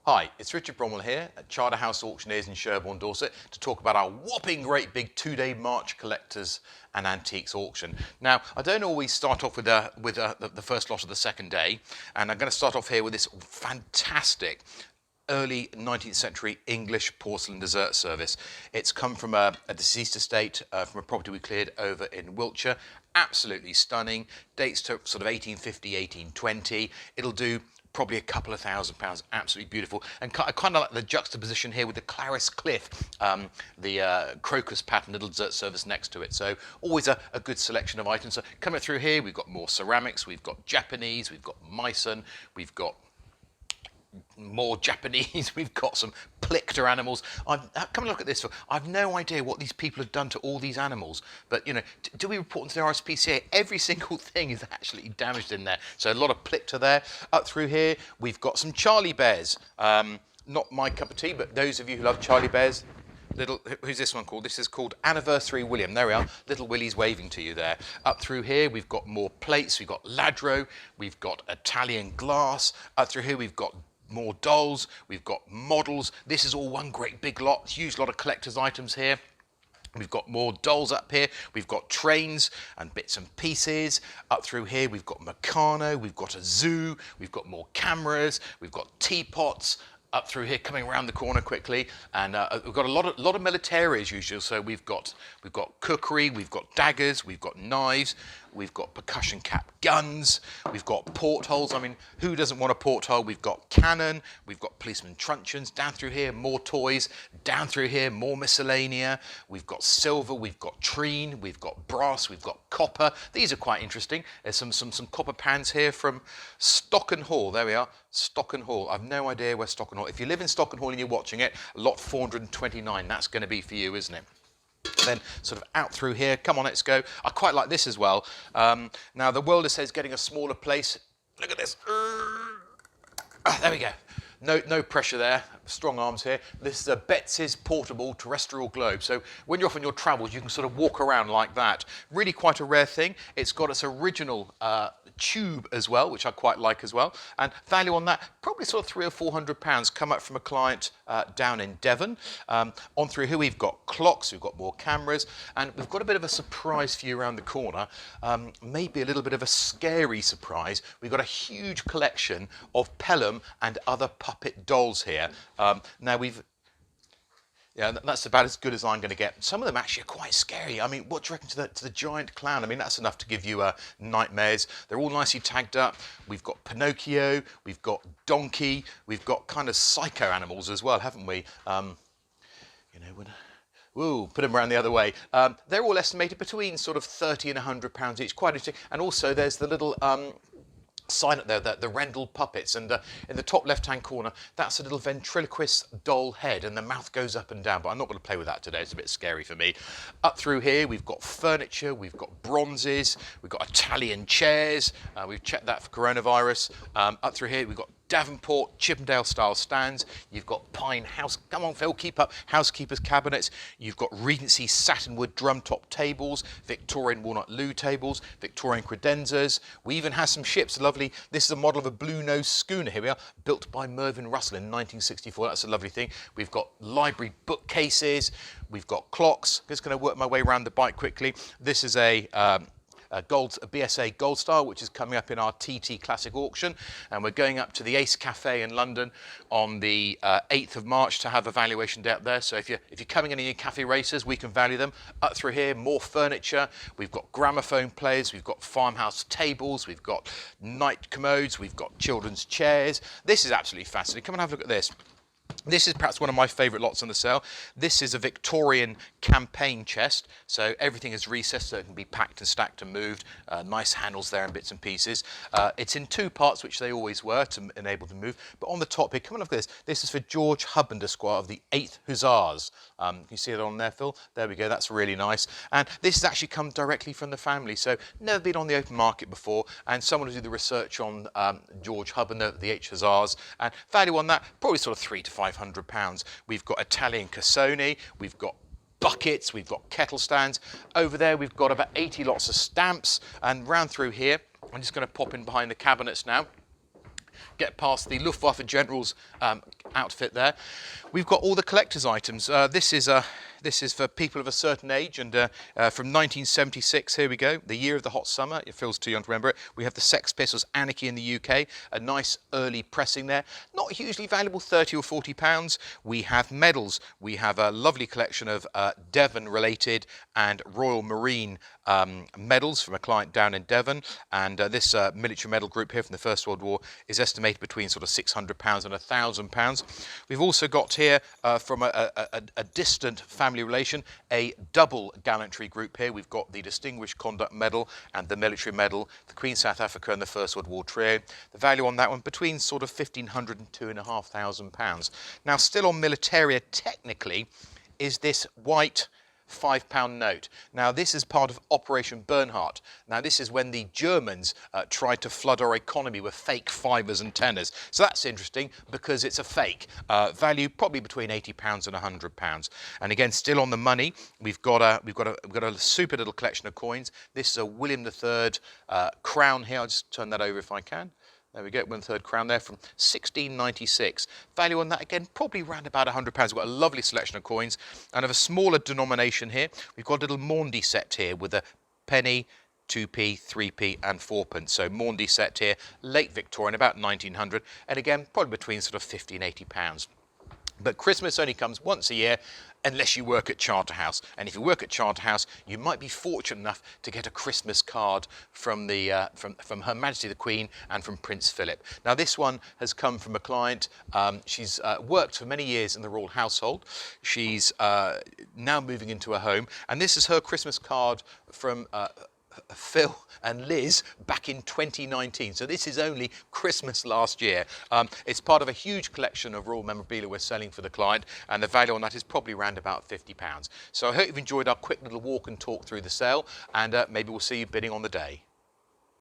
Hi, it's Richard Bromwell here at Charterhouse Auctioneers in Sherborne, Dorset to talk about our whopping great big two-day March collectors and antiques auction. Now, I don't always start off with the first lot of the second day, and I'm going to start off here with this fantastic early 19th century English porcelain dessert service. It's come from a deceased estate from a property we cleared over in Wiltshire. Absolutely stunning. Dates to sort of 1850, 1820. It'll do probably a couple of £1,000. Absolutely beautiful. And I kind of like the juxtaposition here with the Clarice Cliff, the crocus pattern little dessert service next to it. So always a good selection of items. So coming through here, we've got more ceramics, we've got Japanese, we've got Meissen, we've got more Japanese, we've got some plictor animals. Come and look at this. I've no idea what these people have done to all these animals, but you know, do we report to the RSPCA? Every single thing is actually damaged in there. So a lot of plictor there. Up through here, we've got some Charlie Bears. Not my cup of tea, but those of you who love Charlie Bears, who's this one called? This is called Anniversary William. There we are. Little Willie's waving to you there. Up through here, we've got more plates. We've got Ladro. We've got Italian glass. Up through here, we've got more dolls. We've got models. This is all one great big lot. Huge lot of collector's items here. We've got more dolls up here. We've got trains and bits and pieces. Up through here, we've got Meccano. We've got a zoo. We've got more cameras. We've got teapots. Up through here, coming around the corner quickly, and we've got a lot of military as usual. So we've got cookery, we've got daggers, we've got knives, we've got percussion cap guns, we've got portholes. I mean, who doesn't want a porthole? We've got cannon, we've got policeman truncheons. Down through here, more toys. Down through here, more miscellanea. We've got silver, we've got treen, we've got brass, we've got copper. These are quite interesting. There's some copper pans here from Stocken Hall. There we are, Stocken Hall. I've no idea where Stocken Hall. If you live in Stocken Hall and you're watching it, lot 429. That's going to be for you, isn't it? Then sort of out through here. Come on, let's go. I quite like this as well. Now the world says getting a smaller place. Look at this. There we go. No pressure there. Strong arms here. This is a Betsy's portable terrestrial globe. So when you're off on your travels, you can sort of walk around like that. Really quite a rare thing. It's got its original tube as well, which I quite like as well. And value on that, probably sort of £300 or £400. Come up from a client down in Devon. On through here, we've got clocks, we've got more cameras, and we've got a bit of a surprise for you around the corner. Maybe a little bit of a scary surprise. We've got a huge collection of Pelham and other puppet dolls here. Now yeah, that's about as good as I'm going to get. Some of them actually are quite scary. I mean, what do you reckon to the giant clown? I mean, that's enough to give you nightmares. They're all nicely tagged up. We've got Pinocchio, we've got Donkey, we've got kind of psycho animals as well, haven't we? You know, ooh, put them around the other way. They're all estimated between sort of £30 and £100 each. Quite interesting. And also, there's the little sign up there, the Rendell puppets, and in the top left-hand corner, that's a little ventriloquist doll head, and the mouth goes up and down, but I'm not going to play with that today. It's a bit scary for me. Up through here, we've got furniture, we've got bronzes, we've got Italian chairs, we've checked that for coronavirus. Up through here, we've got Davenport Chippendale style stands. You've got pine house, come on Phil, keep up, housekeeper's cabinets. You've got Regency satinwood drum top tables, Victorian walnut loo tables, Victorian credenzas. We even have some ships, lovely. This is a model of a blue nose schooner, here we are, built by Mervyn Russell in 1964. That's a lovely thing. We've got library bookcases, we've got clocks. Just going to work my way around the bike quickly. This is a BSA Gold Star, which is coming up in our TT Classic auction, and we're going up to the Ace Cafe in London on the 8th of March to have a valuation day up there. So if you're coming in your cafe races, we can value them. Up through here, more furniture. We've got gramophone players, we've got farmhouse tables, we've got night commodes, we've got children's chairs. This is absolutely fascinating. Come and have a look at this. This is perhaps one of my favourite lots on the sale. This is a Victorian campaign chest, so everything is recessed so it can be packed and stacked and moved. Nice handles there and bits and pieces. It's in two parts, which they always were, to enable them to move. But on the top here, come and look at this. This is for George Hubbard, Esquire of the 8th Hussars. You see it on there, Phil? There we go, that's really nice. And this has actually come directly from the family, so never been on the open market before, and someone to do the research on George Hubbard, the 8th Hussars, and value on that, probably sort of £300 to £500. We've got Italian Cassoni, we've got buckets, we've got kettle stands. Over there we've got about 80 lots of stamps, and round through here, I'm just going to pop in behind the cabinets now. get past the Luftwaffe General's outfit there. We've got all the collector's items. This is for people of a certain age, and from 1976, here we go, the year of the hot summer. It feels too young to remember it. We have the Sex Pistols Anarchy in the UK, a nice early pressing there. Not hugely valuable, 30 or 40 pounds. We have medals. We have a lovely collection of Devon-related and Royal Marine medals from a client down in Devon, and this military medal group here from the First World War is estimated between sort of £600 and £1,000. We've also got here from a distant family relation a double gallantry group here. We've got the Distinguished Conduct Medal and the Military Medal, the Queen South Africa and the First World War trio. The value on that one between sort of £1,500 and £2,500. Now, still on militaria technically is this white £5 note. Now, this is part of Operation Bernhardt. Now, this is when the Germans tried to flood our economy with fake fibres and tenors. So that's interesting because it's a fake. Value probably between £80 and £100. And again, still on the money, we've got a super little collection of coins. This is a William III crown here. I'll just turn that over if I can. There we go, 1/3 crown there from 1696. Value on that, again, probably around about £100. We've got a lovely selection of coins. And of a smaller denomination here, we've got a little Maundy set here with a penny, 2p, 3p and 4p. So Maundy set here, late Victorian, about 1900. And again, probably between sort of £50 and £80. But Christmas only comes once a year unless you work at Charterhouse. And if you work at Charterhouse, you might be fortunate enough to get a Christmas card from the from Her Majesty the Queen and from Prince Philip. Now, this one has come from a client. She's worked for many years in the royal household. She's now moving into a home. And this is her Christmas card from Phil and Liz back in 2019. So this is only Christmas last year. It's part of a huge collection of royal memorabilia we're selling for the client, and the value on that is probably around about £50. So I hope you've enjoyed our quick little walk and talk through the sale, and maybe we'll see you bidding on the day.